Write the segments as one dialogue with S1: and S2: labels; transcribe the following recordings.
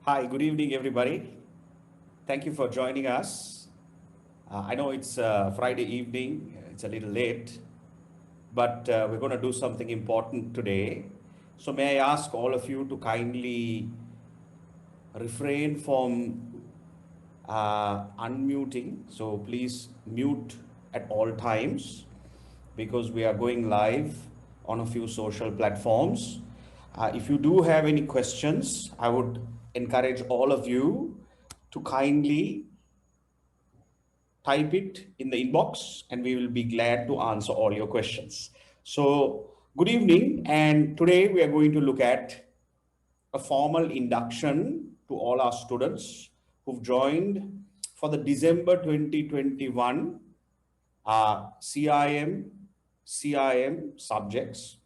S1: Hi, good evening, everybody. Thank you for joining us. I know it's Friday evening, it's a little late, but we're going to do something important today. So, may I ask all of you to kindly refrain from unmuting? So, please mute at all times because we are going live on a few social platforms. If you do have any questions, I would encourage all of you to kindly type it in the inbox and we will be glad to answer all your questions. So, good evening, and today we are going to look at a formal induction to all our students who've joined for the December 2021 CIM subjects.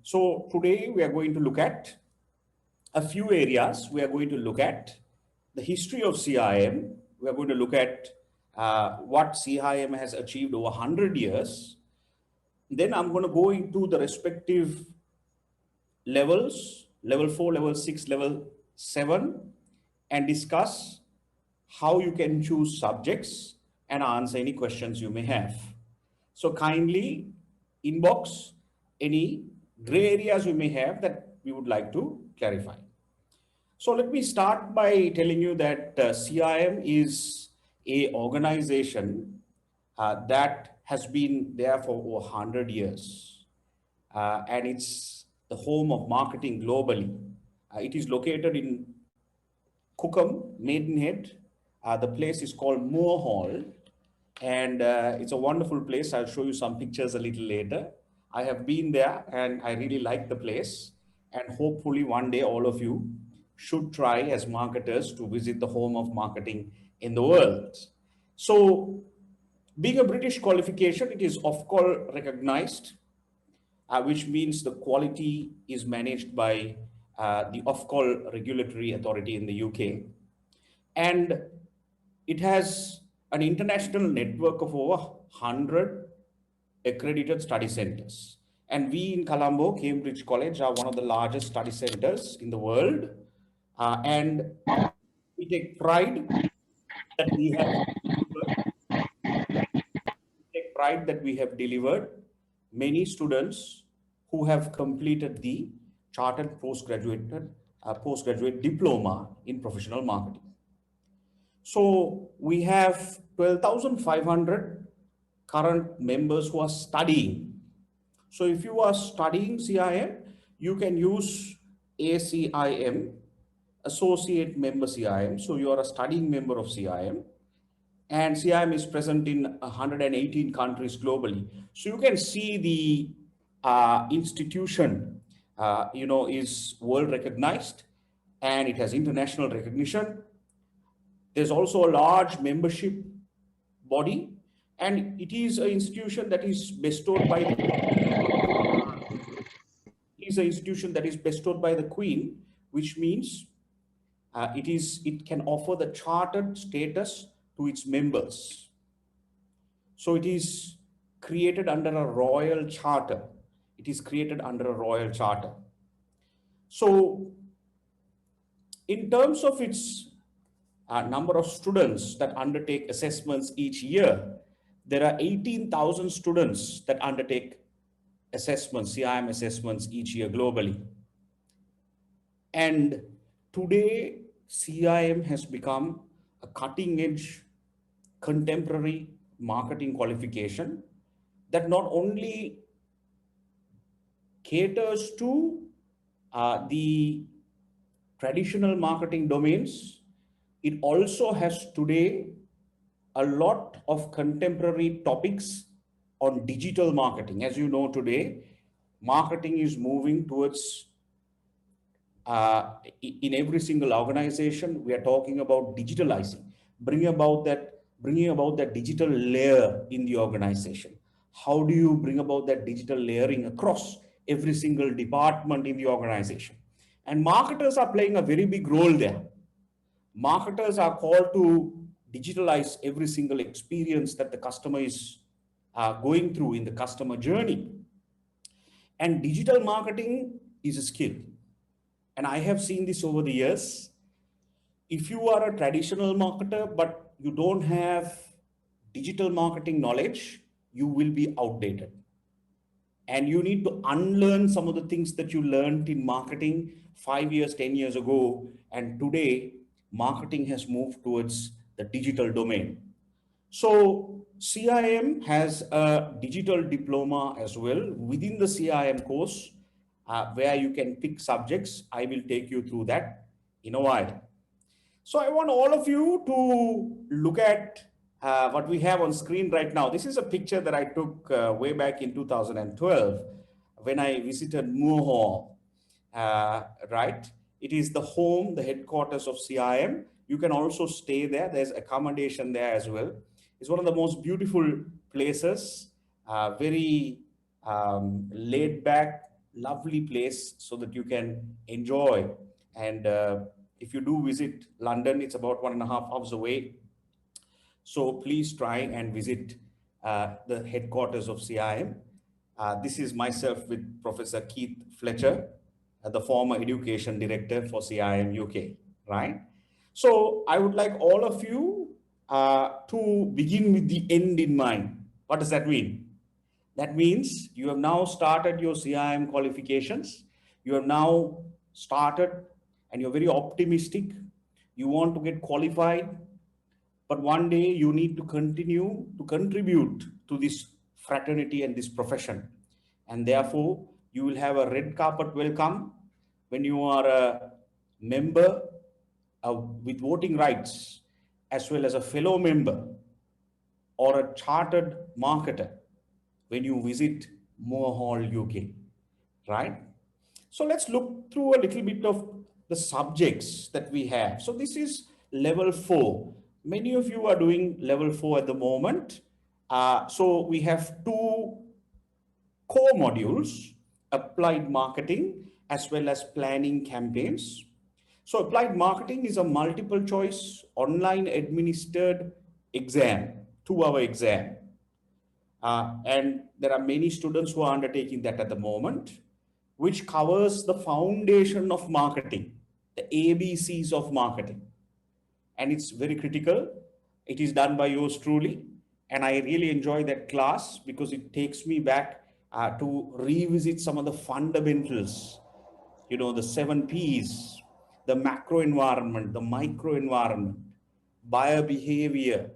S1: So, today we are going to look at a few areas. We are going to look at the history of CIM. We are going to look at what CIM has achieved over 100 years. Then I'm going to go into the respective levels, level 4, level 6, level 7, and discuss how you can choose subjects and answer any questions you may have. So kindly inbox any gray areas you may have that we would like to clarify. So let me start by telling you that CIM is a organization that has been there for over 100 years. And it's the home of marketing globally. It is located in Cookham, Maidenhead. The place is called Moore Hall, and it's a wonderful place. I'll show you some pictures a little later. I have been there, and I really like the place. And hopefully, one day, all of you should try as marketers to visit the home of marketing in the world. So, being a British qualification, it is Ofqual recognized, which means the quality is managed by the Ofqual regulatory authority in the UK. And it has an international network of over 100 accredited study centers. And we in Colombo, Cambridge College, are one of the largest study centers in the world. And we take pride that we have take pride that we have delivered many students who have completed the chartered postgraduate diploma in professional marketing. So we have 12,500 current members who are studying. So if you are studying CIM, you can use ACIM, Associate Member CIM. So you are a studying member of CIM. And CIM is present in 118 countries globally. So you can see the institution, is world recognized and it has international recognition. There's also a large membership body, and it is an institution that is bestowed by the Queen, which means it can offer the chartered status to its members. So it is created under a royal charter. It is created under a royal charter. So in terms of its number of students that undertake assessments each year, there are 18,000 students that undertake assessments, CIM assessments each year globally. And today, CIM has become a cutting edge contemporary marketing qualification that not only caters to the traditional marketing domains, it also has today a lot of contemporary topics on digital marketing. As you know, today, marketing is moving towards, in every single organization, we are talking about digitalizing, bringing about that digital layer in the organization. How do you bring about that digital layering across every single department in the organization? And marketers are playing a very big role there. Marketers are called to digitalize every single experience that the customer is going through in the customer journey. And digital marketing is a skill. and I have seen this over the years. If you are a traditional marketer, but you don't have digital marketing knowledge, you will be outdated. And you need to unlearn some of the things that you learned in marketing 5 years, 10 years ago. And today, marketing has moved towards the digital domain. So CIM has a digital diploma as well within the CIM course, where you can pick subjects. I will take you through that in a while. So I want all of you to look at what we have on screen right now. This is a picture that I took way back in 2012 when I visited Moore Hall, right? It is the home, the headquarters of CIM. You can also stay there. There's accommodation there as well. It's one of the most beautiful places, very laid back, lovely place so that you can enjoy. And if you do visit London, it's about 1.5 hours away. So please try and visit the headquarters of CIM. This is myself with Professor Keith Fletcher, the former education director for CIM UK, right? So I would like all of you to begin with the end in mind. What does that mean? That means you have now started your CIM qualifications. You have now started and you're very optimistic. You want to get qualified, but one day you need to continue to contribute to this fraternity and this profession. And therefore, you will have a red carpet welcome when you are a member with voting rights, as well as a fellow member or a chartered marketer when you visit Moore Hall, UK, right? So let's look through a little bit of the subjects that we have. So this is level 4. Many of you are doing level 4 at the moment. So we have 2 core modules, applied marketing as well as planning campaigns. So applied marketing is a multiple choice online administered exam, 2-hour exam. And there are many students who are undertaking that at the moment, which covers the foundation of marketing, the ABCs of marketing. And it's very critical. It is done by yours truly. And I really enjoy that class because it takes me back to revisit some of the fundamentals, you know, the 7 Ps, the macro environment, the micro environment, buyer behavior.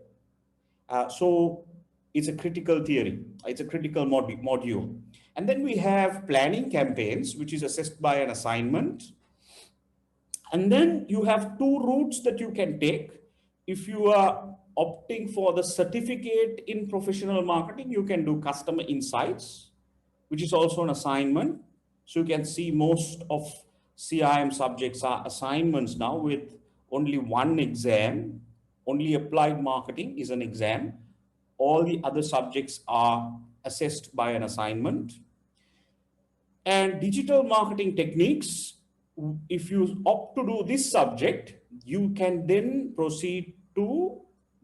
S1: So it's a critical theory. It's a critical module. And then we have planning campaigns, which is assessed by an assignment. And then you have 2 routes that you can take. If you are opting for the certificate in professional marketing, you can do customer insights, which is also an assignment. So you can see most of CIM subjects are assignments now with only 1 exam. Only applied marketing is an exam. All the other subjects are assessed by an assignment. And digital marketing techniques, if you opt to do this subject, you can then proceed to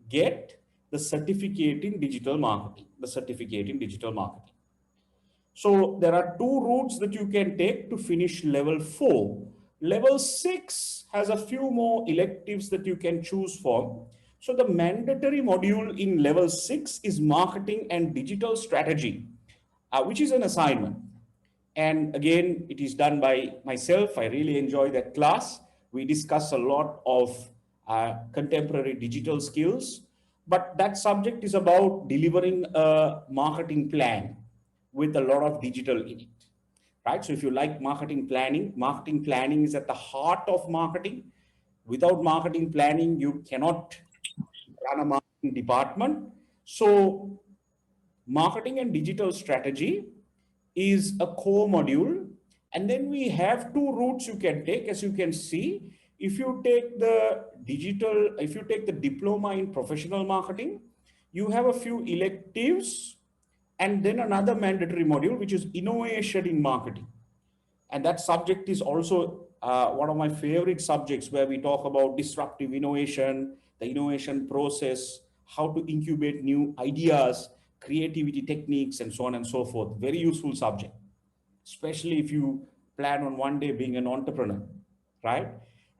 S1: get the certificate in digital marketing, So there are 2 routes that you can take to finish level 4. Level 6 has a few more electives that you can choose from. So the mandatory module in level 6 is marketing and digital strategy, which is an assignment. And again, it is done by myself. I really enjoy that class. We discuss a lot of contemporary digital skills, but that subject is about delivering a marketing plan with a lot of digital in it, right? So if you like marketing planning is at the heart of marketing. Without marketing planning, you cannot run a marketing department. So marketing and digital strategy is a core module. And then we have 2 routes you can take. As you can see, if you take the diploma in professional marketing, you have a few electives and then another mandatory module, which is innovation in marketing. And that subject is also one of my favorite subjects, where we talk about disruptive innovation, the innovation process, how to incubate new ideas, creativity techniques, and so on and so forth. Very useful subject, especially if you plan on one day being an entrepreneur. right?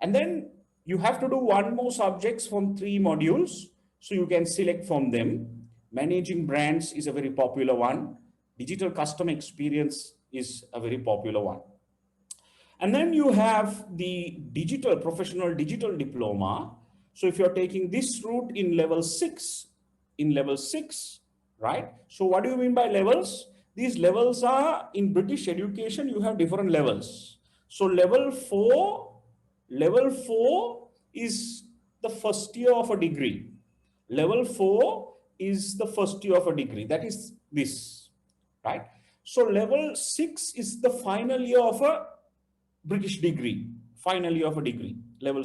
S1: And then you have to do one more subjects from 3 modules. So you can select from them. Managing brands is a very popular one. Digital customer experience is a very popular one. And then you have the digital professional digital diploma. So if you're taking this route in level six, right? So what do you mean by levels? These levels are in British education, you have different levels. So level four is the first year of a degree. Level four is the first year of a degree. That is this, right? So level six is the final year of a British degree, final year of a degree, level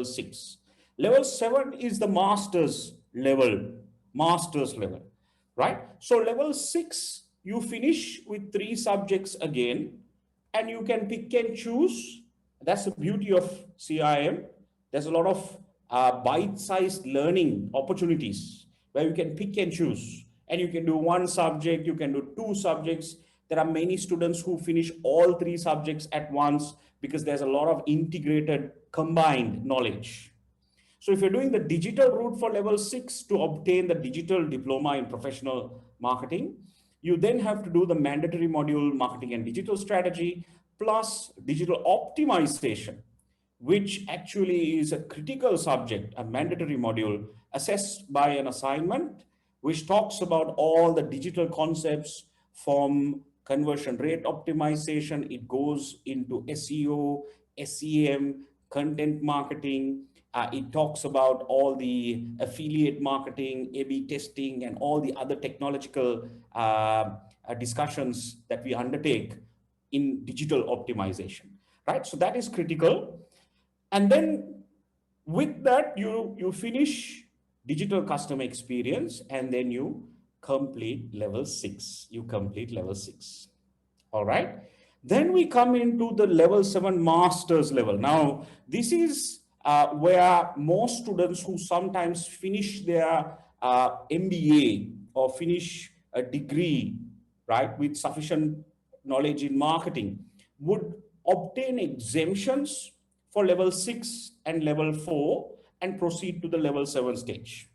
S1: six. Level seven is the master's level, right? So level six, you finish with 3 subjects again, and you can pick and choose. That's the beauty of CIM. There's a lot of bite-sized learning opportunities where you can pick and choose, and you can do 1 subject, you can do 2 subjects. There are many students who finish all 3 subjects at once because there's a lot of integrated combined knowledge. So if you're doing the digital route for level 6 to obtain the digital diploma in professional marketing, you then have to do the mandatory module marketing and digital strategy plus digital optimization, which actually is a critical subject, a mandatory module assessed by an assignment, which talks about all the digital concepts from conversion rate optimization. It goes into SEO, SEM, content marketing. It talks about all the affiliate marketing, A/B testing, and all the other technological discussions that we undertake in digital optimization, right? So that is critical. And then with that, you finish digital customer experience, and then you complete level 6. You complete level 6. All right. Then we come into the level 7 master's level. Now, this is where most students who sometimes finish their MBA or finish a degree, right, with sufficient knowledge in marketing would obtain exemptions for level 6 and level 4 and proceed to the level 7 stage,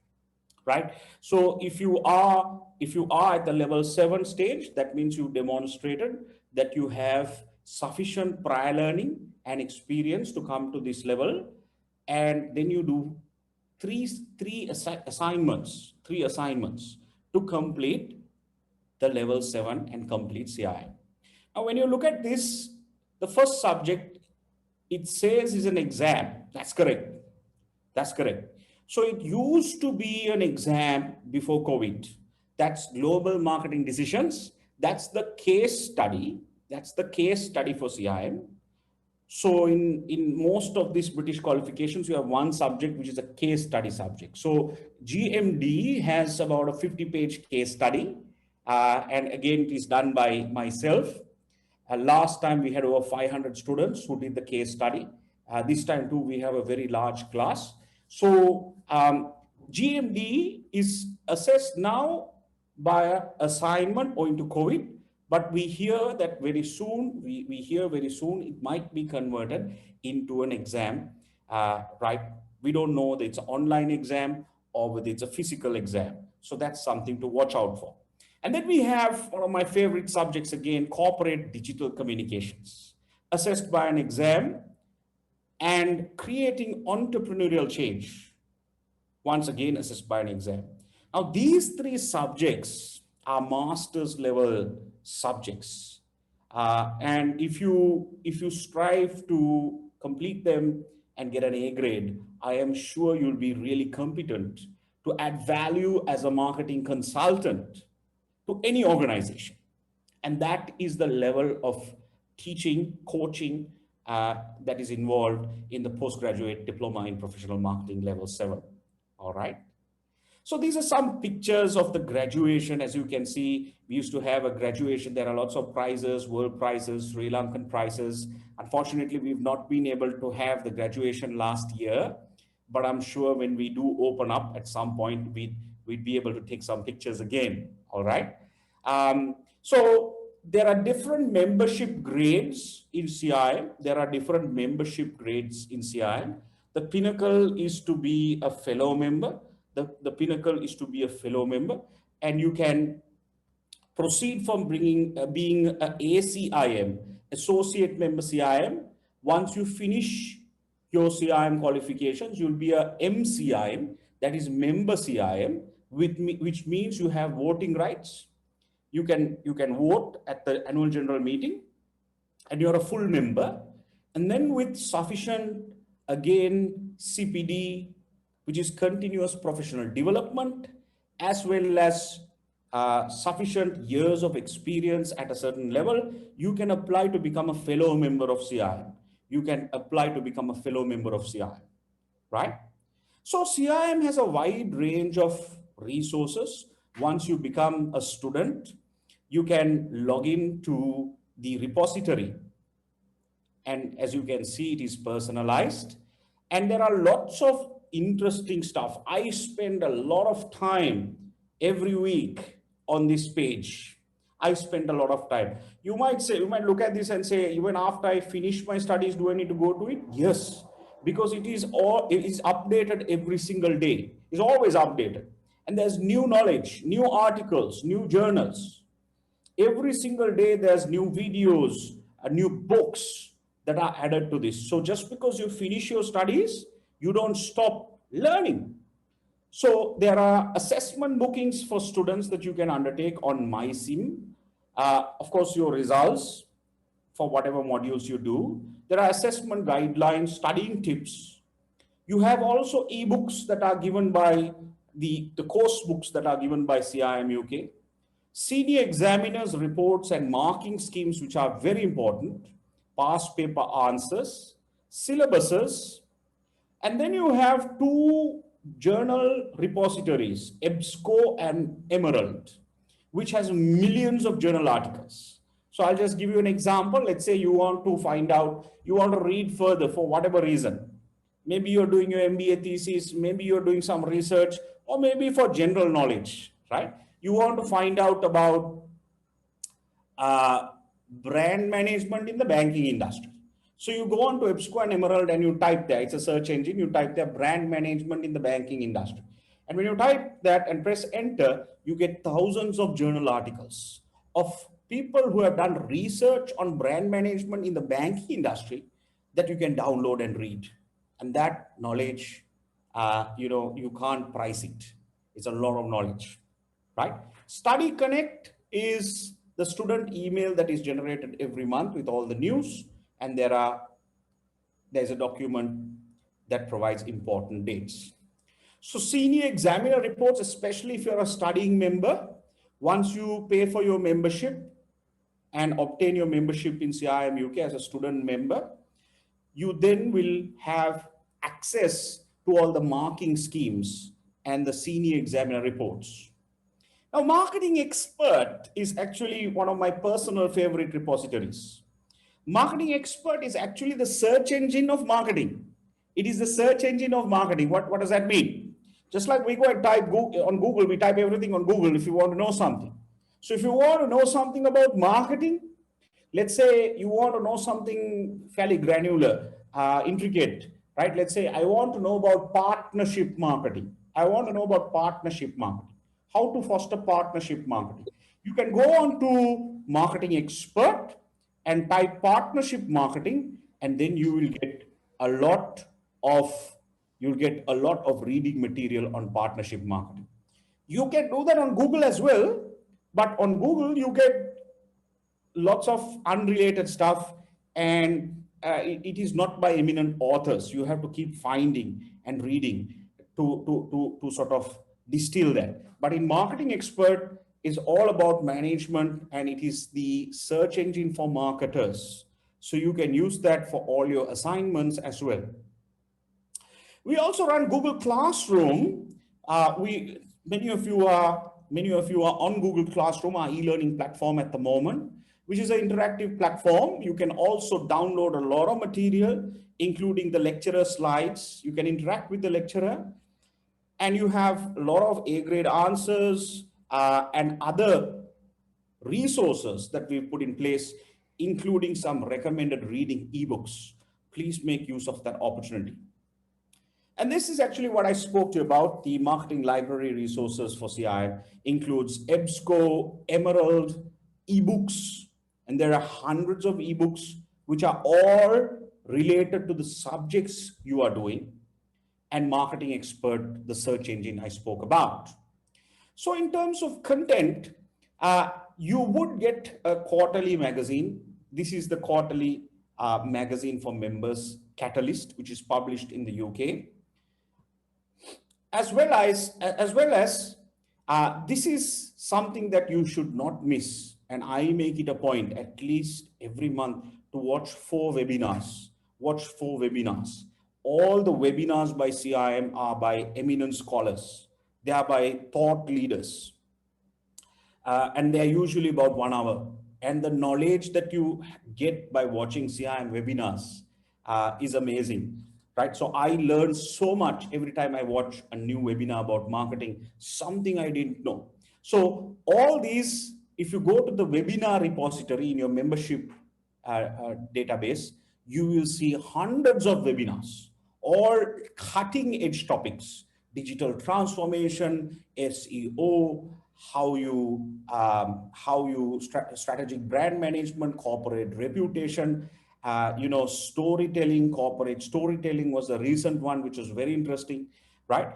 S1: right? So if you are at the level 7 stage, that means you demonstrated that you have sufficient prior learning and experience to come to this level, and then you do three assignments to complete the level 7 and complete CI. Now when you look at this, the first subject, it says is an exam. That's correct. That's correct. So it used to be an exam before COVID. That's global marketing decisions. That's the case study. That's the case study for CIM. So in most of these British qualifications, you have 1 subject, which is a case study subject. So GMD has about a 50-page case study. And again, it is done by myself. Last time we had over 500 students who did the case study. This time too, we have a very large class. So GMD is assessed now by assignment owing to COVID, but we hear that very soon, we hear very soon it might be converted into an exam, right? We don't know that it's an online exam or whether it's a physical exam. So that's something to watch out for. And then we have one of my favorite subjects again, corporate digital communications, assessed by an exam, and creating entrepreneurial change, once again assessed by an exam. Now, these 3 subjects are master's level subjects. And if you strive to complete them and get an A grade, I am sure you'll be really competent to add value as a marketing consultant to any organization. And that is the level of teaching, coaching that is involved in the postgraduate diploma in professional marketing level 7. All right. So these are some pictures of the graduation. As you can see, we used to have a graduation. There are lots of prizes, world prizes, Sri Lankan prizes. Unfortunately, we've not been able to have the graduation last year, but I'm sure when we do open up at some point, we'd be able to take some pictures again. All right. So there are different membership grades in CIM. There are different membership grades in CIM. The pinnacle is to be a fellow member. The pinnacle is to be a fellow member, and you can proceed from being a ACIM, associate member CIM. Once you finish your CIM qualifications, you'll be a MCIM, that is member CIM, which means you have voting rights. You can vote at the annual general meeting, and you're a full member. And then with sufficient, again, CPD, which is continuous professional development, as well as sufficient years of experience at a certain level, you can apply to become a fellow member of CIM. You can apply to become a fellow member of CIM, right? So CIM has a wide range of resources. Once you become a student, you can log in to the repository. And as you can see, it is personalized. And there are lots of interesting stuff. I spend a lot of time every week on this page. I spend a lot of time. You might look at this and say, even after I finish my studies, do I need to go to it? Yes, because it is updated every single day. It's always updated. And there's new knowledge, new articles, new journals. Every single day, there's new videos, new books that are added to this. So just because you finish your studies, you don't stop learning. So there are assessment bookings for students that you can undertake on my CIM. Of course, your results for whatever modules you do. There are assessment guidelines, studying tips. You have also ebooks that are given by the course books that are given by CIM UK. Senior examiners reports and marking schemes, which are very important, past paper answers, syllabuses, and then you have two journal repositories, EBSCO and Emerald, which has millions of journal articles. So I'll just give you an example. Let's say you want to find out, you want to read further for whatever reason. Maybe you're doing your MBA thesis, maybe you're doing some research, or maybe for general knowledge, right? You want to find out about brand management in the banking industry. So you go on to EBSCO and Emerald and you type there, it's a search engine, you type there brand management in the banking industry. And when you type that and press enter, you get thousands of journal articles of people who have done research on brand management in the banking industry that you can download and read. And that knowledge, you can't price it. It's a lot of knowledge, right? Study Connect is the student email that is generated every month with all the news. And there's a document that provides important dates. So senior examiner reports, especially if you're a studying member, once you pay for your membership and obtain your membership in CIM UK as a student member, you then will have access to all the marking schemes and the senior examiner reports. Now, Marketing Expert is actually one of my personal favorite repositories. Marketing Expert is actually the search engine of marketing. It is the search engine of marketing. What does that mean? Just like we go and type on Google, we type everything on Google if you want to know something. So if you want to know something about marketing, let's say you want to know something fairly granular, intricate, right? Let's say I want to know about partnership marketing. I want to know about partnership marketing. How to foster partnership marketing. You can go on to Marketing Expert and type partnership marketing, and then you will get a lot of reading material on partnership marketing. You can do that on Google as well, but on Google you get lots of unrelated stuff, and it is not by eminent authors. You have to keep finding and reading to sort of distill that. But in Marketing Expert is all about management, and it is the search engine for marketers. So you can use that for all your assignments as well. We also run Google Classroom. Many of you are on Google Classroom, our e-learning platform at the moment, which is an interactive platform. You can also download a lot of material, including the lecturer slides. You can interact with the lecturer, and you have a lot of A-grade answers and other resources that we've put in place, including some recommended reading ebooks. Please make use of that opportunity. And this is actually what I spoke to you about. The marketing library resources for CIM includes EBSCO, Emerald, ebooks, and there are hundreds of ebooks which are all related to the subjects you are doing, and marketing expert, the search engine I spoke about. So in terms of content, you would get a quarterly magazine. This is the quarterly magazine for members, Catalyst, which is published in the UK. As well as this is something that you should not miss, and I make it a point at least every month to watch 4 webinars. Watch 4 webinars. All the webinars by CIM are by eminent scholars. They are by thought leaders, and they're usually about 1 hour. And the knowledge that you get by watching CIM webinars is amazing, right? So I learn so much every time I watch a new webinar about marketing, something I didn't know. So all these, if you go to the webinar repository in your membership database, you will see hundreds of webinars, all cutting edge topics: digital transformation, SEO, strategic brand management, corporate reputation, storytelling. Corporate storytelling was a recent one, which was very interesting, right?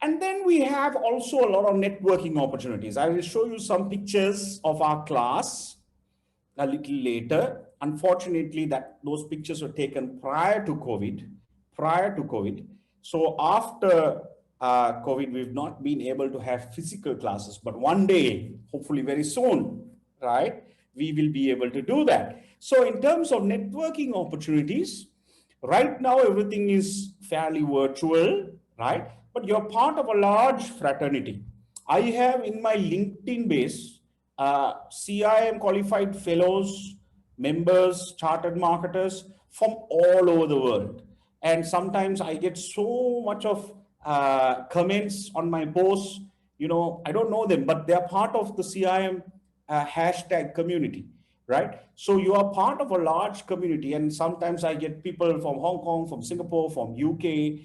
S1: And then we have also a lot of networking opportunities. I will show you some pictures of our class a little later. Unfortunately, those pictures were taken prior to COVID. So after COVID, we've not been able to have physical classes, but one day, hopefully very soon, right, we will be able to do that. So in terms of networking opportunities, right now, everything is fairly virtual, right? But you're part of a large fraternity. I have in my LinkedIn base, CIM qualified fellows, members, chartered marketers from all over the world. And sometimes I get so much of comments on my posts. I don't know them, but they're part of the CIM hashtag community, right? So you are part of a large community, and sometimes I get people from Hong Kong, from Singapore, from UK,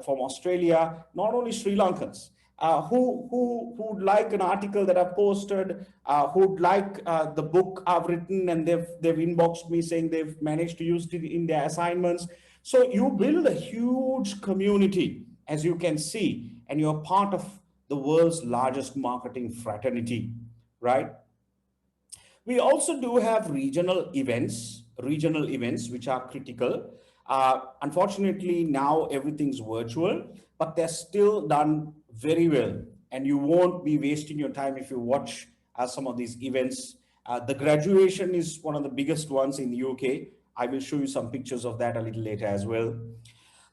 S1: from Australia, not only Sri Lankans, who would like an article that I've posted, who'd like the book I've written, and they've inboxed me saying they've managed to use it in their assignments. So you build a huge community, as you can see, and you're part of the world's largest marketing fraternity, right? We also do have regional events which are critical. Unfortunately, now everything's virtual, but they're still done very well. And you won't be wasting your time if you watch some of these events. The graduation is one of the biggest ones in the UK. I will show you some pictures of that a little later as well.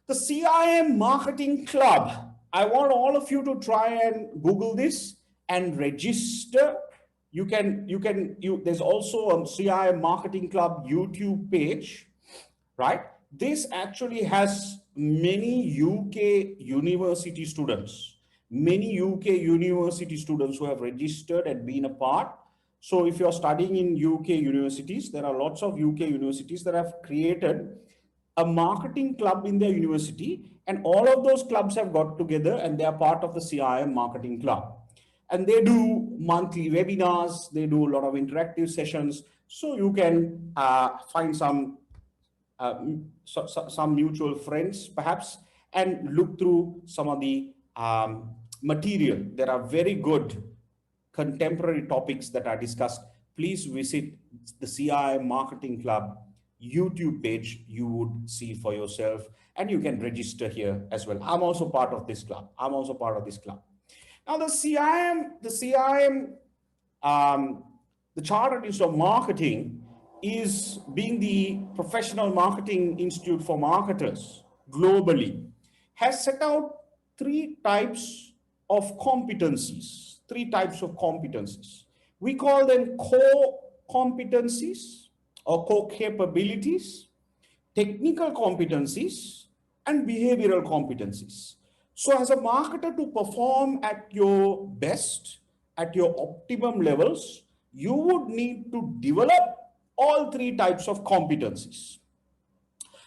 S1: The CIM Marketing Club. I want all of you to try and Google this and register. There's also a CIM Marketing Club YouTube page, right? This actually has many UK university students who have registered and been a part. So if you're studying in UK universities, there are lots of UK universities that have created a marketing club in their university, and all of those clubs have got together and they are part of the CIM Marketing Club. And they do monthly webinars, they do a lot of interactive sessions, so you can find some mutual friends perhaps and look through some of the material. There are very good contemporary topics that are discussed. Please visit the CIM Marketing Club YouTube page. You would see for yourself, and you can register here as well. I'm also part of this club. Now the CIM, the Chartered Institute of Marketing, is being the professional marketing institute for marketers globally, has set out three types of competencies. We call them core competencies or core capabilities, technical competencies, and behavioral competencies. So as a marketer, to perform at your best, at your optimum levels, you would need to develop all three types of competencies.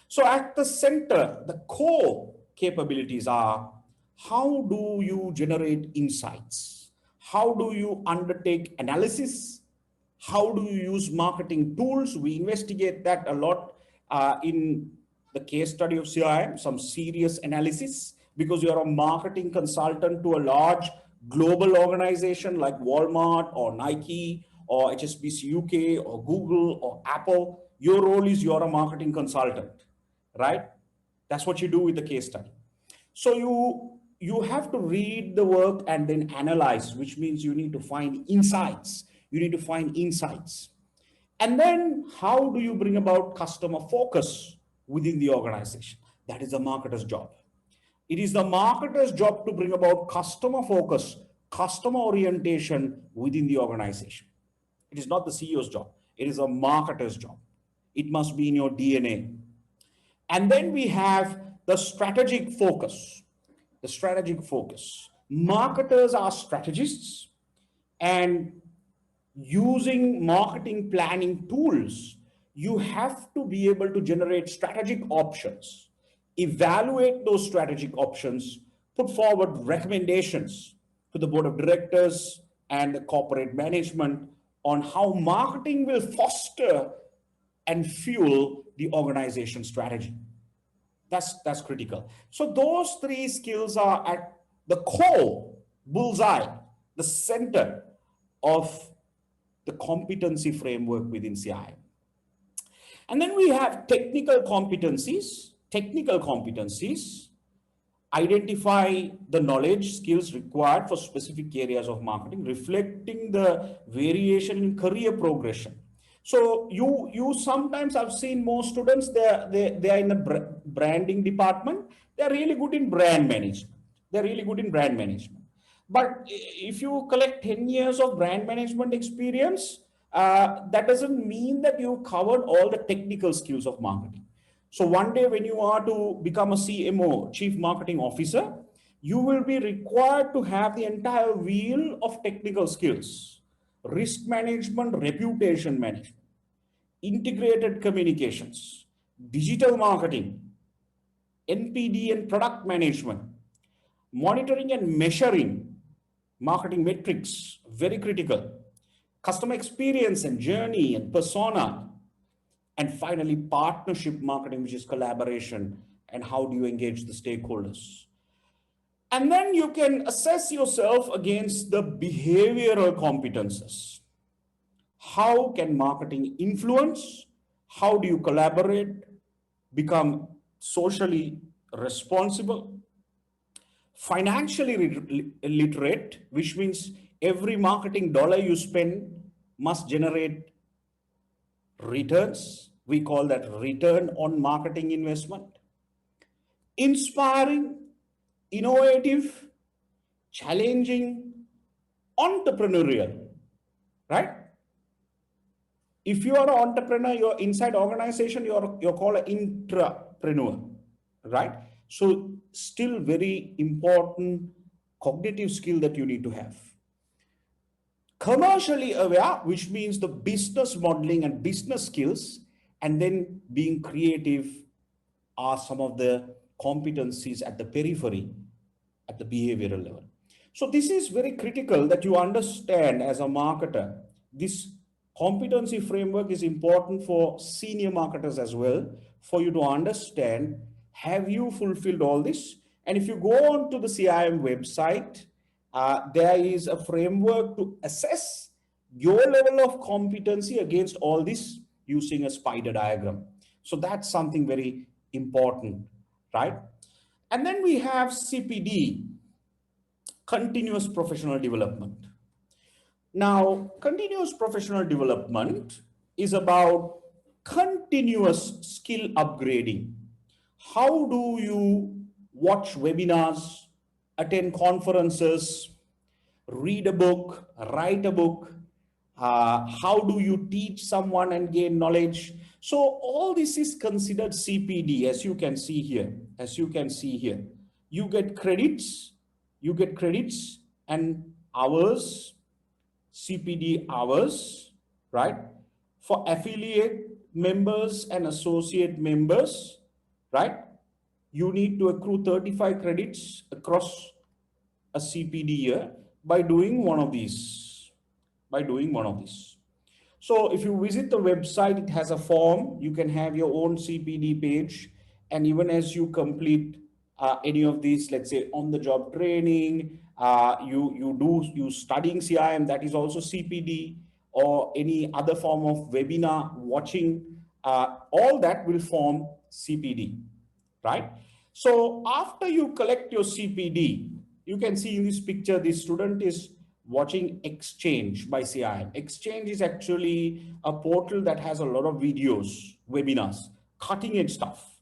S1: So at the center, the core capabilities are: how do you generate insights? How do you undertake analysis? How do you use marketing tools? We investigate that a lot in the case study of CIM, some serious analysis, because you're a marketing consultant to a large global organization like Walmart or Nike or HSBC UK or Google or Apple. Your role is you're a marketing consultant, right? That's what you do with the case study. So you have to read the work and then analyze, which means you need to find insights. You need to find insights. And then how do you bring about customer focus within the organization? That is the marketer's job. It is the marketer's job to bring about customer focus, customer orientation within the organization. It is not the CEO's job. It is a marketer's job. It must be in your DNA. And then we have the strategic focus. The strategic focus. Marketers are strategists, and using marketing planning tools, you have to be able to generate strategic options, evaluate those strategic options, put forward recommendations to the board of directors and the corporate management on how marketing will foster and fuel the organization strategy. That's critical. So those three skills are at the core, bullseye, the center of the competency framework within CIM. And then we have technical competencies. Technical competencies identify the knowledge, skills required for specific areas of marketing, reflecting the variation in career progression. So you sometimes, I've seen most students, they are in the branding department. They're really good in brand management. They're really good in brand management. But if you collect 10 years of brand management experience, that doesn't mean that you've covered all the technical skills of marketing. So one day when you are to become a CMO, Chief Marketing Officer, you will be required to have the entire wheel of technical skills: risk management, reputation management, integrated communications, digital marketing, NPD and product management, monitoring and measuring marketing metrics, very critical, customer experience and journey and persona, and finally partnership marketing, which is collaboration and how do you engage the stakeholders. And then you can assess yourself against the behavioral competences. How can marketing influence? How do you collaborate, become socially responsible, financially literate, which means every marketing dollar you spend must generate returns. We call that return on marketing investment. Inspiring, innovative, challenging, entrepreneurial, right? If you are an entrepreneur, you're inside organization, you're called an intrapreneur, right? So still very important cognitive skill that you need to have. Commercially aware, which means the business modeling and business skills, and then being creative are some of the competencies at the periphery, at the behavioral level. So this is very critical that you understand as a marketer. This competency framework is important for senior marketers as well, for you to understand, have you fulfilled all this? And if you go on to the CIM website, there is a framework to assess your level of competency against all this using a spider diagram. So that's something very important, right? And then we have CPD, continuous professional development. Now, continuous professional development is about continuous skill upgrading. How do you watch webinars, attend conferences, read a book, write a book? How do you teach someone and gain knowledge? So all this is considered CPD, as you can see here. As you can see here, you get credits and hours CPD hours, right? For affiliate members and associate members, right? You need to accrue 35 credits across a CPD year by doing one of these. By doing one of these. So if you visit the website, it has a form. You can have your own CPD page. And even as you complete any of these, let's say on-the-job training, you studying CIM, that is also CPD, or any other form of webinar watching, all that will form CPD, right? So after you collect your CPD, you can see in this picture, the student is watching Exchange by CIM. Exchange is actually a portal that has a lot of videos, webinars, cutting edge stuff,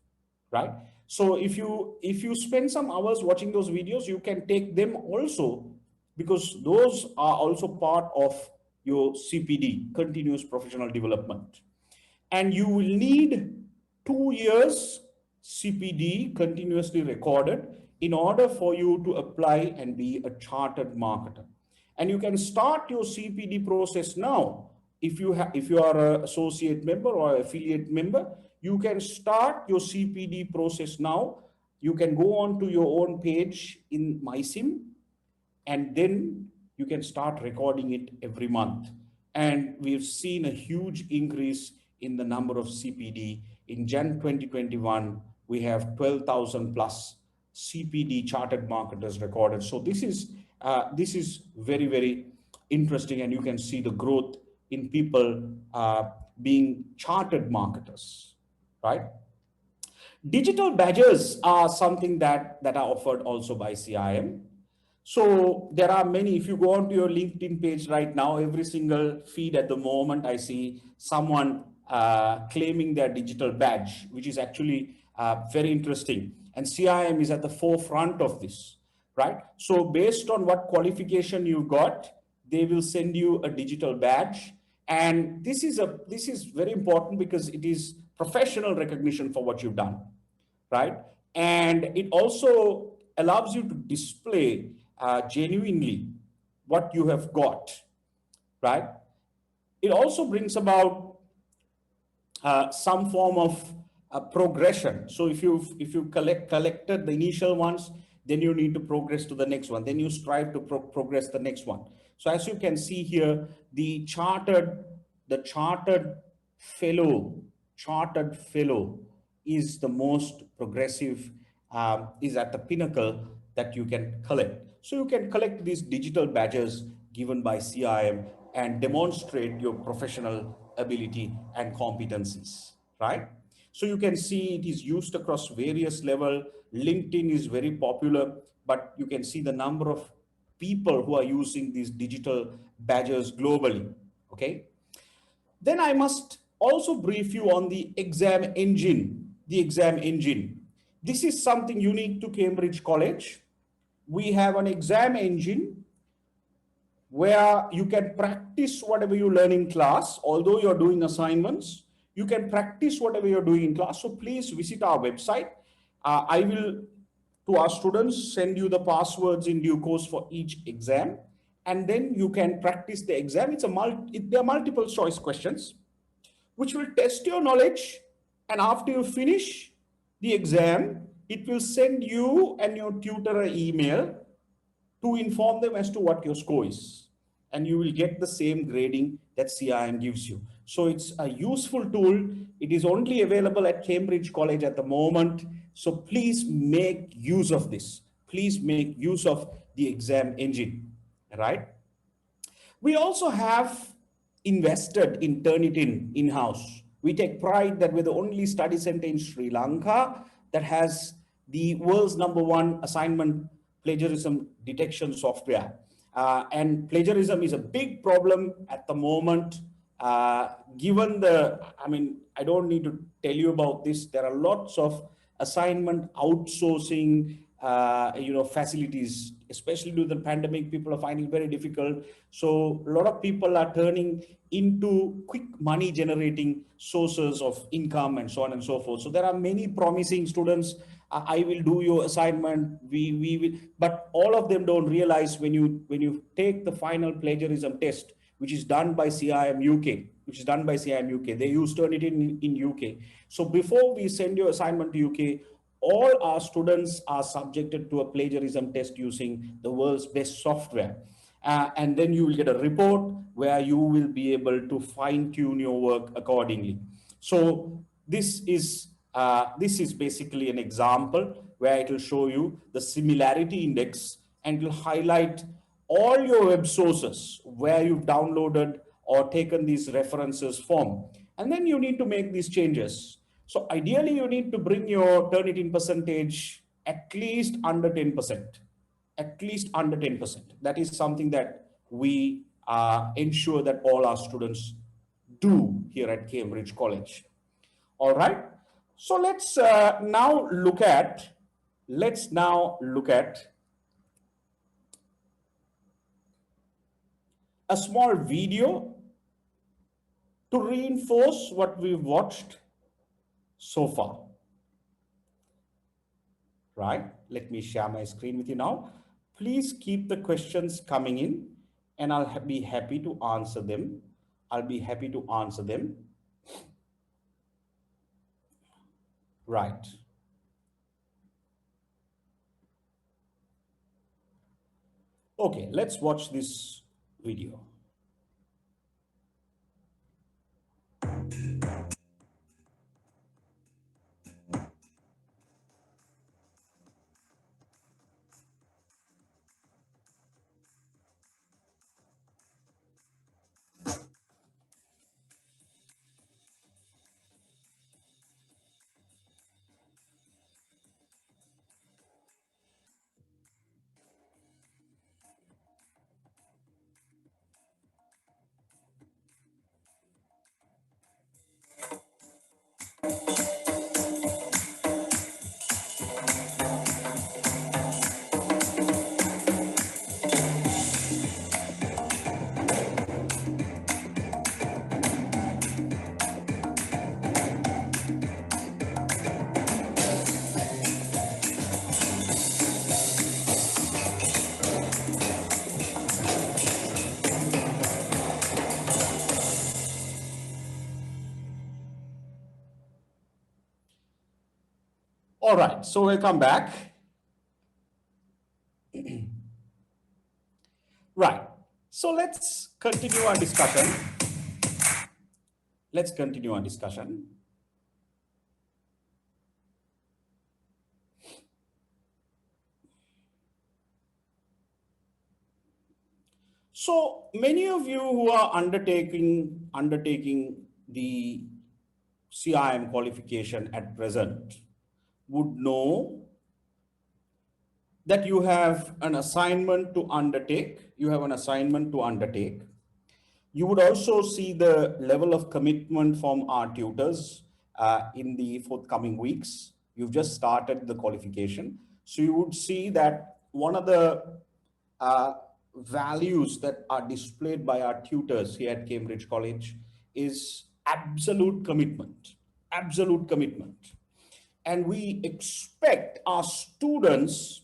S1: right? So if you spend some hours watching those videos, you can take them also, because those are also part of your CPD, continuous professional development. And you will need 2 years CPD continuously recorded in order for you to apply and be a chartered marketer. And you can start your CPD process now. If you are an associate member or affiliate member, you can start your CPD process now. You can go on to your own page in CIM, and then you can start recording it every month. And we've seen a huge increase in the number of CPD. In Jan 2021, we have 12,000 plus CPD chartered marketers recorded. So this is very, very interesting, and you can see the growth in people being chartered marketers, right? Digital badges are something that are offered also by CIM. So there are many. If you go onto your LinkedIn page right now, every single feed at the moment, I see someone claiming their digital badge, which is actually very interesting. And CIM is at the forefront of this, right? So based on what qualification you got, they will send you a digital badge. And this is very important because it is professional recognition for what you've done, right? And it also allows you to display genuinely what you have got, right? It also brings about some form of progression. So if you collected the initial ones, then you need to progress to the next one. Then you strive to progress the next one. So as you can see here, the chartered fellow is the most progressive, is at the pinnacle that you can collect. So you can collect these digital badges given by CIM and demonstrate your professional ability and competencies, right? So you can see it is used across various levels. LinkedIn is very popular, but you can see the number of people who are using these digital badges globally, okay? Then I must also brief you on the exam engine. The exam engine. This is something unique to Cambridge College. We have an exam engine where you can practice whatever you learn in class. Although you're doing assignments, you can practice whatever you're doing in class. So please visit our website. I will, to our students, send you the passwords in due course for each exam. And then you can practice the exam. There are multiple choice questions, which will test your knowledge. And after you finish the exam, it will send you and your tutor an email to inform them as to what your score is. And you will get the same grading that CIM gives you. So it's a useful tool. It is only available at Cambridge College at the moment. So please make use of this. Please make use of the exam engine, right? We also have invested in Turnitin in-house. We take pride that we're the only study center in Sri Lanka that has the world's #1 assignment plagiarism detection software. And plagiarism is a big problem at the moment. Given I don't need to tell you about this. There are lots of assignment outsourcing, facilities, especially due to the pandemic. People are finding it very difficult. So a lot of people are turning into quick money generating sources of income and so on and so forth. So there are many promising students. I will do your assignment. We will, but all of them don't realize when you take the final plagiarism test, which is done by CIM UK, They use Turnitin in UK. So before we send your assignment to UK, all our students are subjected to a plagiarism test using the world's best software. And then you will get a report where you will be able to fine tune your work accordingly. So this is basically an example where it will show you the similarity index, and it will highlight all your web sources where you've downloaded or taken these references from. And then you need to make these changes. So ideally, you need to bring your Turnitin percentage at least under 10%. At least under 10%. That is something that we ensure that all our students do here at Cambridge College. All right. So let's now look at a small video to reinforce what we've watched so far. Right? Let me share my screen with you now. Please keep the questions coming in and I'll be happy to answer them. Right. Okay, let's watch this video. All right, so welcome back. Right, so let's continue our discussion. So many of you who are undertaking the CIM qualification at present would know that you have an assignment to undertake. You would also see the level of commitment from our tutors in the forthcoming weeks. You've just started the qualification. So you would see that one of the values that are displayed by our tutors here at Cambridge College is absolute commitment. And we expect our students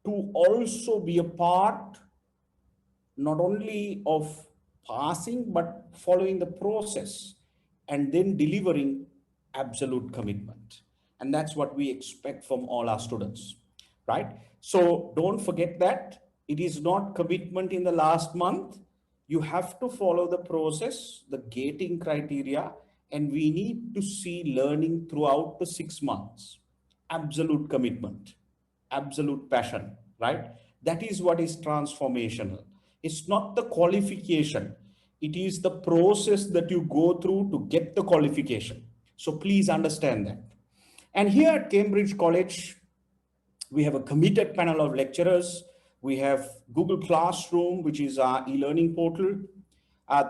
S1: to also be a part not only of passing, but following the process and then delivering absolute commitment. And that's what we expect from all our students, right? So don't forget that it is not commitment in the last month. You have to follow the process, the gating criteria, and we need to see learning throughout the 6 months. Absolute commitment, absolute passion, right? That is what is transformational. It's not the qualification. It is the process that you go through to get the qualification. So please understand that. And here at Cambridge College, we have a committed panel of lecturers. We have Google Classroom, which is our e-learning portal.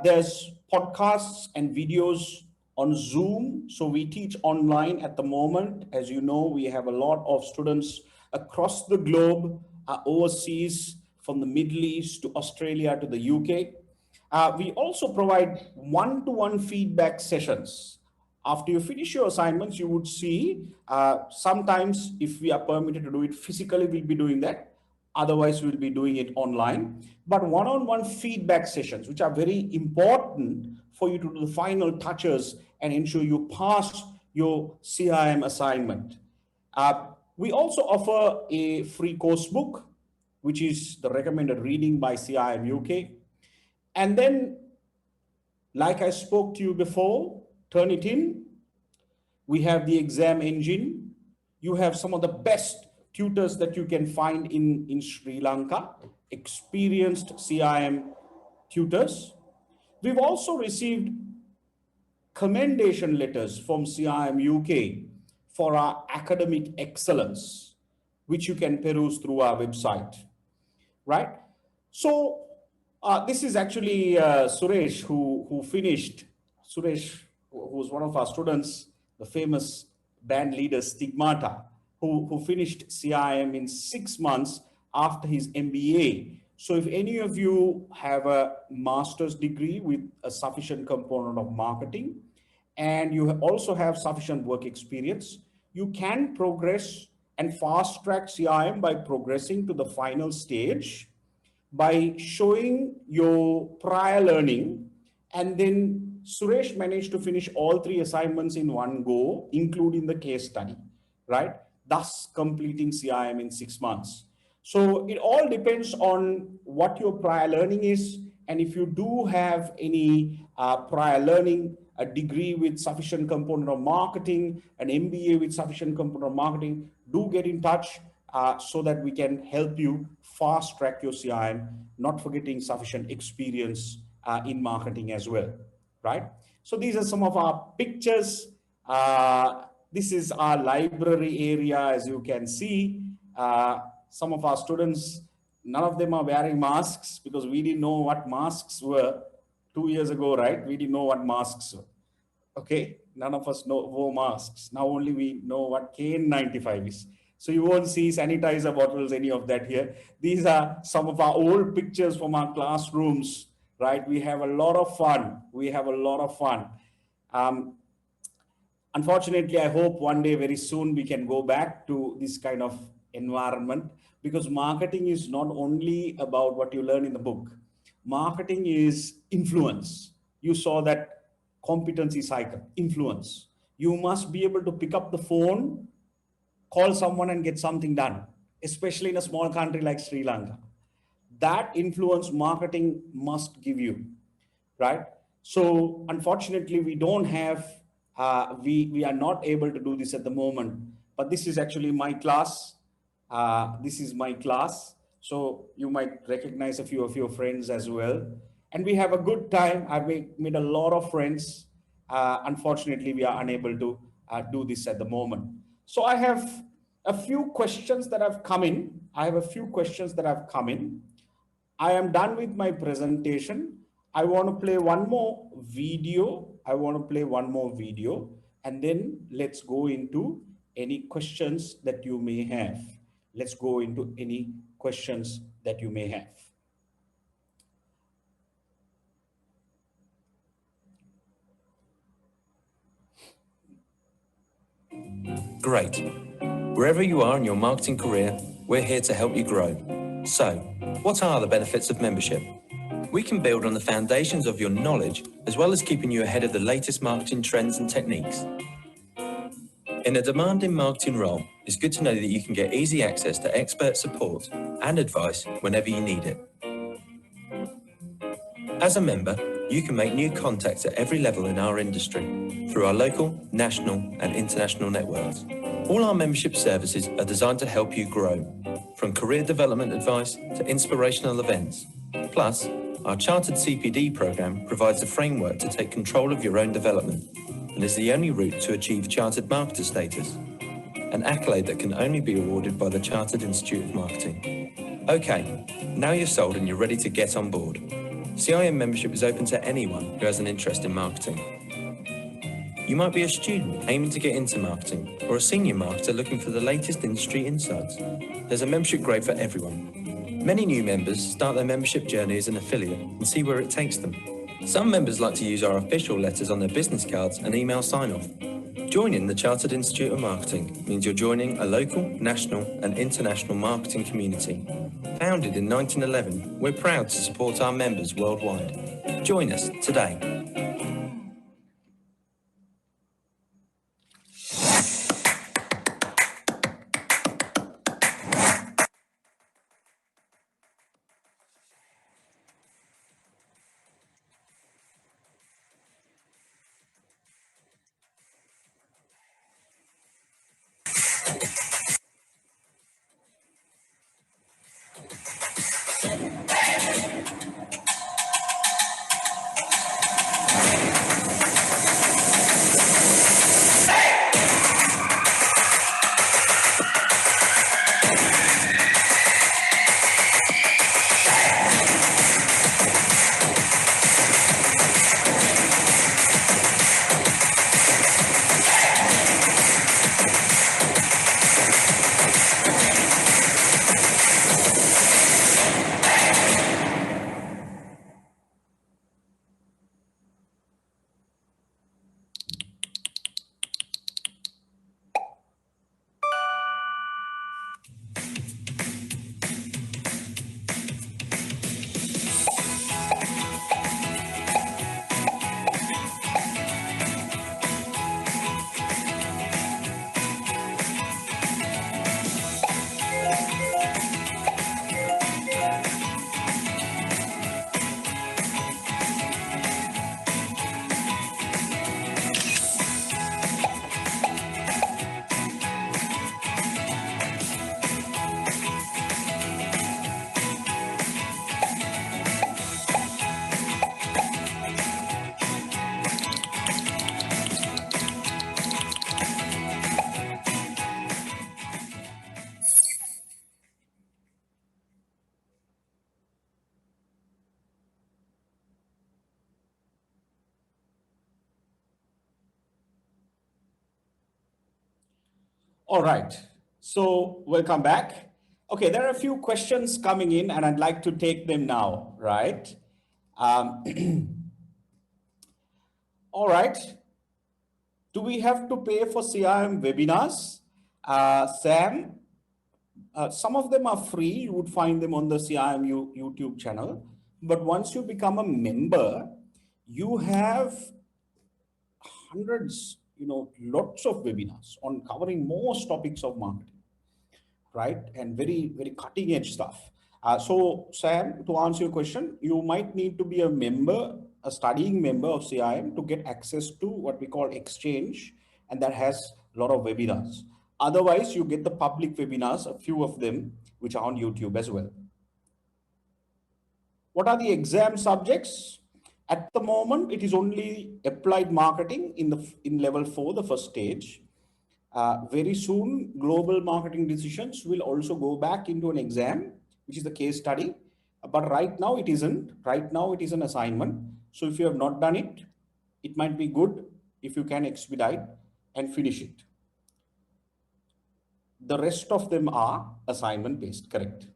S1: There's podcasts and videos on Zoom. So we teach online at the moment. As you know, we have a lot of students across the globe, overseas, from the Middle East to Australia to the UK. We also provide one-to-one feedback sessions. After you finish your assignments, you would see sometimes if we are permitted to do it physically, we'll be doing that. Otherwise, we'll be doing it online. But one-on-one feedback sessions, which are very important for you to do the final touches and ensure you pass your CIM assignment. We also offer a free course book, which is the recommended reading by CIM UK. And then, like I spoke to you before, Turnitin, we have the exam engine. You have some of the best tutors that you can find in Sri Lanka, experienced CIM tutors. We've also received commendation letters from CIM UK for our academic excellence, which you can peruse through our website, right? So this is actually Suresh who finished, Suresh, who was one of our students, the famous band leader Stigmata, who finished CIM in 6 months after his MBA. So if any of you have a master's degree with a sufficient component of marketing, and you also have sufficient work experience, you can progress and fast track CIM by progressing to the final stage by showing your prior learning. And then Suresh managed to finish all 3 assignments in one go, including the case study, right? Thus completing CIM in 6 months. So it all depends on what your prior learning is. And if you do have any prior learning, a degree with sufficient component of marketing, an MBA with sufficient component of marketing, do get in touch so that we can help you fast track your CIM, not forgetting sufficient experience in marketing as well, right? So these are some of our pictures. This is our library area, as you can see. Some of our students, none of them are wearing masks because we didn't know what masks were 2 years ago, right? We didn't know what masks were. Okay, none of us wore masks. Now only we know what KN95 is. So you won't see sanitizer bottles, any of that here. These are some of our old pictures from our classrooms, right? We have a lot of fun. We have a lot of fun. Unfortunately, I hope one day very soon we can go back to this kind of environment, because marketing is not only about what you learn in the book. Marketing is influence. You saw that competency cycle, influence. You must be able to pick up the phone, call someone and get something done, especially in a small country like Sri Lanka. That influence marketing must give you, right? So unfortunately, we don't have, we are not able to do this at the moment, but this is actually my class. This is my class. So you might recognize a few of your friends as well. And we have a good time. I've made a lot of friends. Unfortunately, we are unable to do this at the moment. So I have a few questions that have come in. I am done with my presentation. I want to play one more video. And then let's go into any questions that you may have.
S2: Great. Wherever you are in your marketing career, we're here to help you grow. So, what are the benefits of membership? We can build on the foundations of your knowledge, as well as keeping you ahead of the latest marketing trends and techniques. In a demanding marketing role, it's good to know that you can get easy access to expert support and advice whenever you need it. As a member, you can make new contacts at every level in our industry through our local, national and international networks. All our membership services are designed to help you grow, from career development advice to inspirational events. Plus, our Chartered CPD program provides a framework to take control of your own development and is the only route to achieve Chartered Marketer status, an accolade that can only be awarded by the Chartered Institute of Marketing. Okay, now you're sold and you're ready to get on board. CIM membership is open to anyone who has an interest in marketing. You might be a student aiming to get into marketing, or a senior marketer looking for the latest industry insights. There's a membership grade for everyone. Many new members start their membership journey as an affiliate and see where it takes them. Some members like to use our official letters on their business cards and email sign-off. Joining the Chartered Institute of Marketing means you're joining a local, national and international marketing community. Founded in 1911, we're proud to support our members worldwide. Join us today.
S1: All right, so welcome back. Okay, there are a few questions coming in and I'd like to take them now, right? Um, all right, do we have to pay for CIM webinars? Sam, some of them are free. You would find them on the CIM YouTube channel. But once you become a member, you have hundreds, lots of webinars on covering most topics of marketing, right? And very, very cutting edge stuff. So Sam, to answer your question, you might need to be a member, a studying member of CIM to get access to what we call exchange. And that has a lot of webinars. Otherwise, you get the public webinars, a few of them, which are on YouTube as well. What are the exam subjects? At the moment, it is only applied marketing in level 4, the first stage. Very soon, global marketing decisions will also go back into an exam, which is the case study. But right now it isn't. Right now it is an assignment. So if you have not done it, it might be good if you can expedite and finish it. The rest of them are assignment based, correct?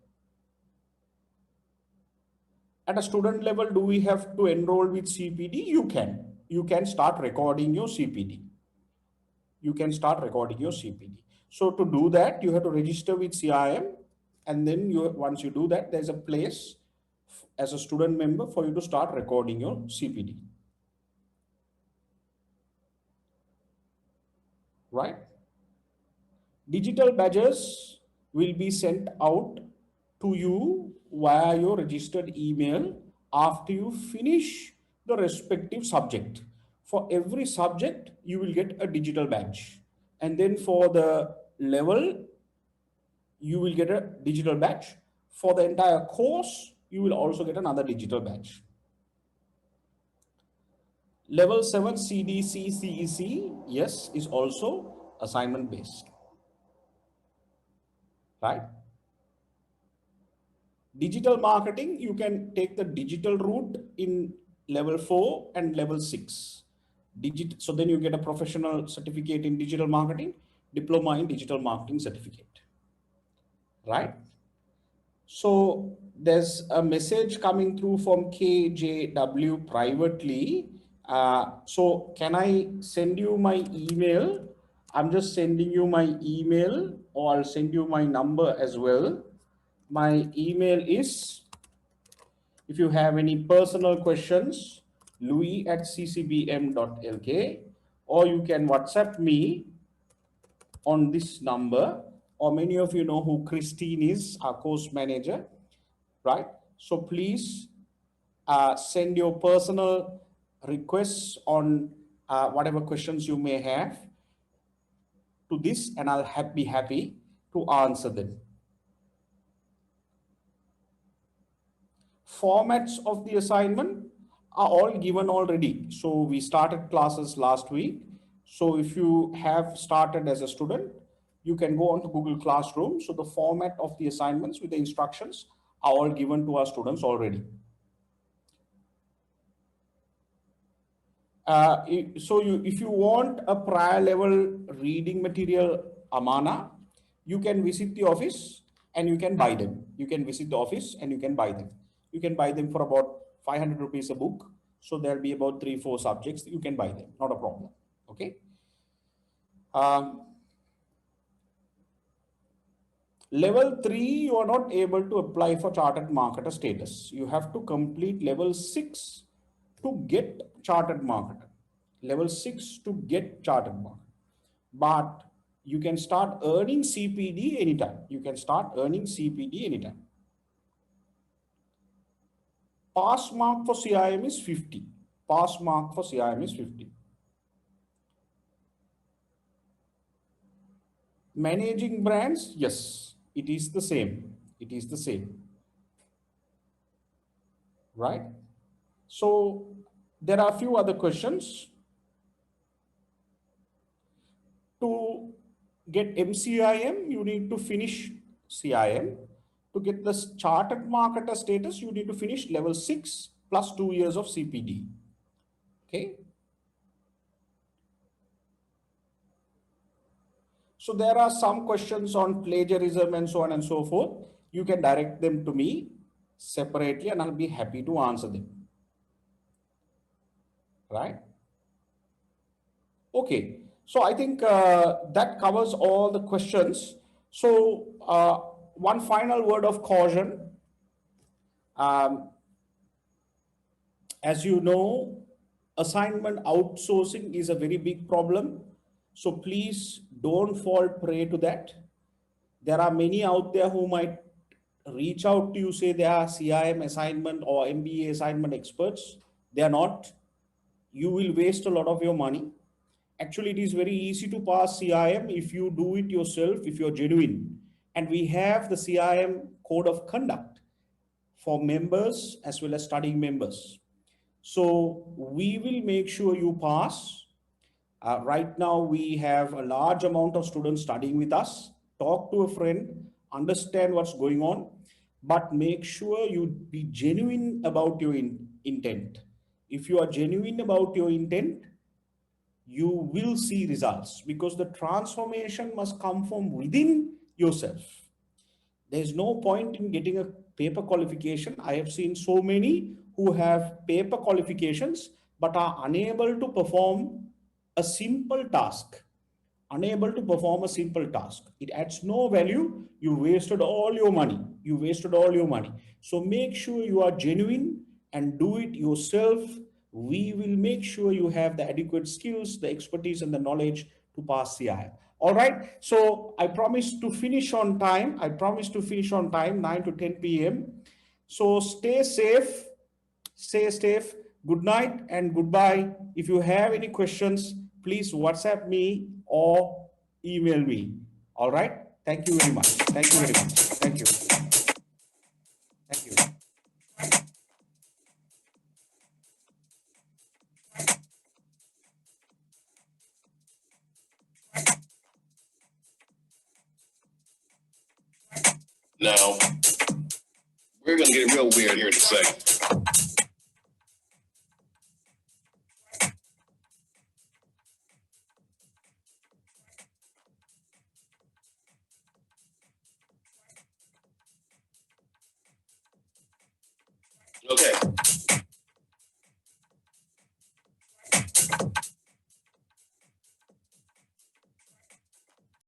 S1: At a student level, do we have to enroll with CPD? You can. You can start recording your CPD. You can start recording your CPD. So to do that, you have to register with CIM. And then once you do that, there's a place as a student member for you to start recording your CPD. Right? Digital badges will be sent out to you via your registered email after you finish the respective subject. For every subject, you will get a digital badge. And then for the level, you will get a digital badge. For the entire course, you will also get another digital badge. Level 7 CDC CEC, yes, is also assignment based. Right? Digital marketing, you can take the digital route in level 4 and level 6. So then you get a professional certificate in digital marketing, diploma in digital marketing certificate. Right? So there's a message coming through from KJW privately. So can I send you my email? I'm just sending you my email, or I'll send you my number as well. My email is, if you have any personal questions, louis@ccbm.lk, or you can WhatsApp me on this number, or many of you know who Christine is, our course manager, right? So please send your personal requests on whatever questions you may have to this, and I'll be happy to answer them. Formats of the assignment are all given already. So we started classes last week. So if you have started as a student, you can go on to Google Classroom. So the format of the assignments with the instructions are all given to our students already. If you want a prior level reading material, Amana, you can visit the office and you can buy them. You can visit the office and you can buy them. You can buy them for about 500 rupees a book. So there'll be about 3-4 subjects. You can buy them, not a problem. Okay. Level 3, you are not able to apply for chartered marketer status. You have to complete level 6 to get chartered marketer. Level 6 to get chartered marketer. But you can start earning CPD anytime. You can start earning CPD anytime. Pass mark for CIM is 50. Pass mark for CIM is 50. Managing brands, yes, it is the same. It is the same. Right? So there are a few other questions. To get MCIM, you need to finish CIM. To get the chartered marketer status, you need to finish level 6 plus 2 years of CPD. Okay. So there are some questions on plagiarism and so on and so forth. You can direct them to me separately and I'll be happy to answer them. Right? Okay. So I think that covers all the questions. So one final word of caution. As you know, assignment outsourcing is a very big problem. So please don't fall prey to that. There are many out there who might reach out to you, say they are CIM assignment or MBA assignment experts. They are not. You will waste a lot of your money. Actually, it is very easy to pass CIM if you do it yourself, if you're genuine. And we have the CIM code of conduct for members as well as studying members. So we will make sure you pass. Right now, we have a large amount of students studying with us. Talk to a friend, understand what's going on, but make sure you be genuine about your intent. If you are genuine about your intent, you will see results because the transformation must come from within yourself. There's no point in getting a paper qualification. I have seen so many who have paper qualifications but are unable to perform a simple task. Unable to perform a simple task. It adds no value. You wasted all your money. You wasted all your money. So make sure you are genuine and do it yourself. We will make sure you have the adequate skills, the expertise, and the knowledge to pass CIM. All right. So I promise to finish on time. I promise to finish on time, 9 to 10 p.m. So stay safe. Stay safe. Good night and goodbye. If you have any questions, please WhatsApp me or email me. All right. Thank you very much. Thank you very much. Thank you. Thank you.
S3: Now, we're going to get real weird here in a second.